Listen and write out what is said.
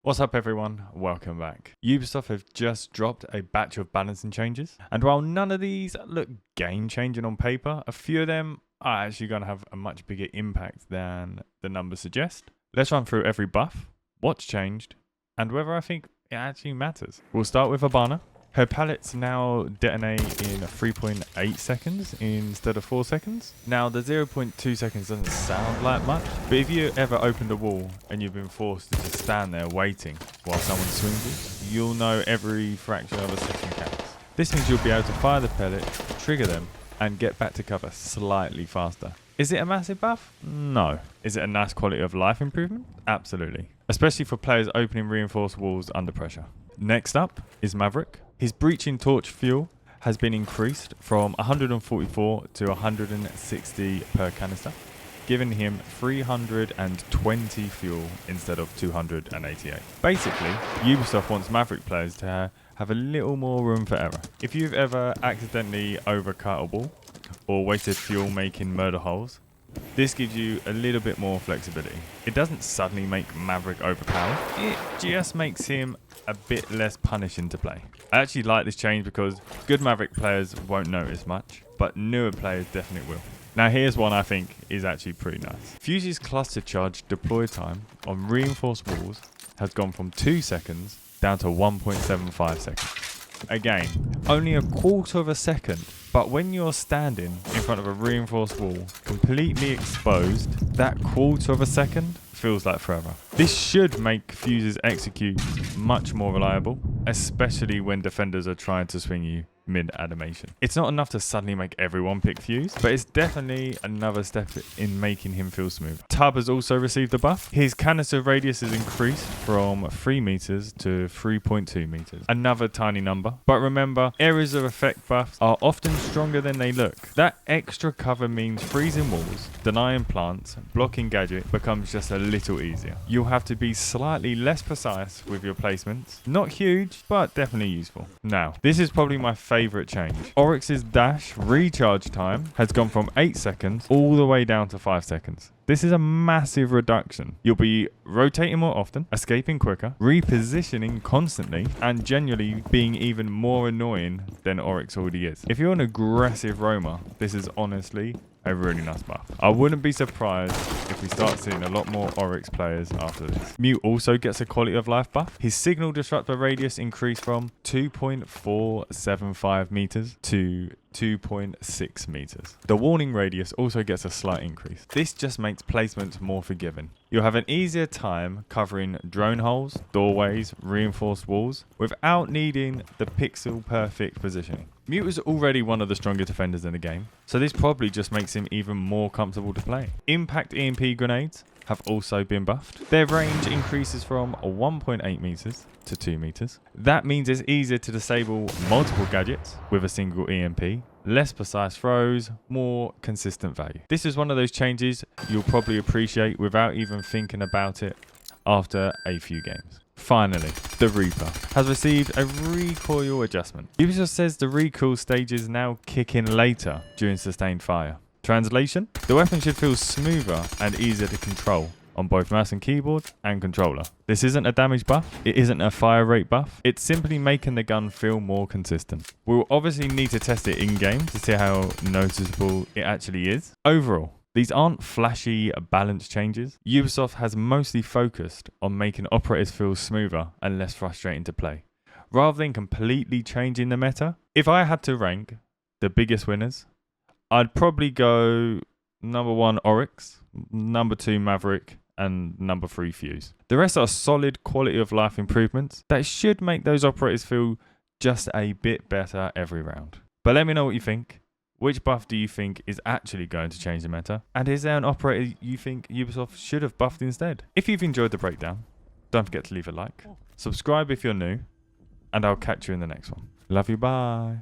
What's up everyone, welcome back. Ubisoft have just dropped a batch of balancing changes, and while none of these look game changing on paper, a few of them are actually going to have a much bigger impact than the numbers suggest. Let's run through every buff, what's changed, and whether I think it actually matters. We'll start with Hibana. Her pellets now detonate in 3.8 seconds instead of 4 seconds. Now the 0.2 seconds doesn't sound like much, but if you ever opened a wall and you've been forced to just stand there waiting while someone swings you, you'll know every fraction of a second counts. This means you'll be able to fire the pellet, trigger them, and get back to cover slightly faster. Is it a massive buff? No. Is it a nice quality of life improvement? Absolutely. Especially for players opening reinforced walls under pressure. Next up is Maverick. His breaching torch fuel has been increased from 144 to 160 per canister, giving him 320 fuel instead of 288. Basically, Ubisoft wants Maverick players to have a little more room for error. If you've ever accidentally overcut a wall or wasted fuel making murder holes, this gives you a little bit more flexibility. It doesn't suddenly make Maverick overpowered, it just makes him a bit less punishing to play. I actually like this change because good Maverick players won't notice much, but newer players definitely will. Now here's one I think is actually pretty nice. Fuze's cluster charge deploy time on reinforced walls has gone from 2 seconds down to 1.75 seconds. Again, only a quarter of a second, but when you're standing in front of a reinforced wall, completely exposed, that quarter of a second feels like forever. This should make Fuze's execute much more reliable, especially when defenders are trying to swing you mid-animation. It's not enough to suddenly make everyone pick Fuze, but it's definitely another step in making him feel smooth. Tub has also received a buff. His canister radius is increased from 3 meters to 3.2 meters. Another tiny number. But remember, areas of effect buffs are often stronger than they look. That extra cover means freezing walls, denying plants, blocking gadget becomes just a little easier. You'll have to be slightly less precise with your placements. Not huge, but definitely useful. Now, this is probably my favorite change. Oryx's dash recharge time has gone from 8 seconds all the way down to 5 seconds. This is a massive reduction. You'll be rotating more often, escaping quicker, repositioning constantly, and generally being even more annoying than Oryx already is. If you're an aggressive roamer, this is honestly a really nice buff. I wouldn't be surprised if we start seeing a lot more Oryx players after this. Mute also gets a quality of life buff. His signal disruptor radius increased from 2.475 meters to 2.6 meters. The warning radius also gets a slight increase. This just makes placements more forgiving. You'll have an easier time covering drone holes, doorways, reinforced walls without needing the pixel perfect positioning. Mute is already one of the strongest defenders in the game, so this probably just makes him even more comfortable to play. Impact EMP grenades have also been buffed. Their range increases from 1.8 meters to 2 meters. That means it's easier to disable multiple gadgets with a single EMP, less precise throws, more consistent value. This is one of those changes you'll probably appreciate without even thinking about it after a few games. Finally, the Reaper has received a recoil adjustment. Ubisoft says the recoil stages now kick in later during sustained fire. Translation: the weapon should feel smoother and easier to control on both mouse and keyboard and controller. This isn't a damage buff, it isn't a fire rate buff, it's simply making the gun feel more consistent. We'll obviously need to test it in game to see how noticeable it actually is. Overall, these aren't flashy balance changes. Ubisoft has mostly focused on making operators feel smoother and less frustrating to play, rather than completely changing the meta. If I had to rank the biggest winners, I'd probably go number 1 Oryx, number 2 Maverick, and number 3 Fuze. The rest are solid quality of life improvements that should make those operators feel just a bit better every round. But let me know what you think. Which buff do you think is actually going to change the meta? And is there an operator you think Ubisoft should have buffed instead? If you've enjoyed the breakdown, don't forget to leave a like, subscribe if you're new, and I'll catch you in the next one. Love you, bye.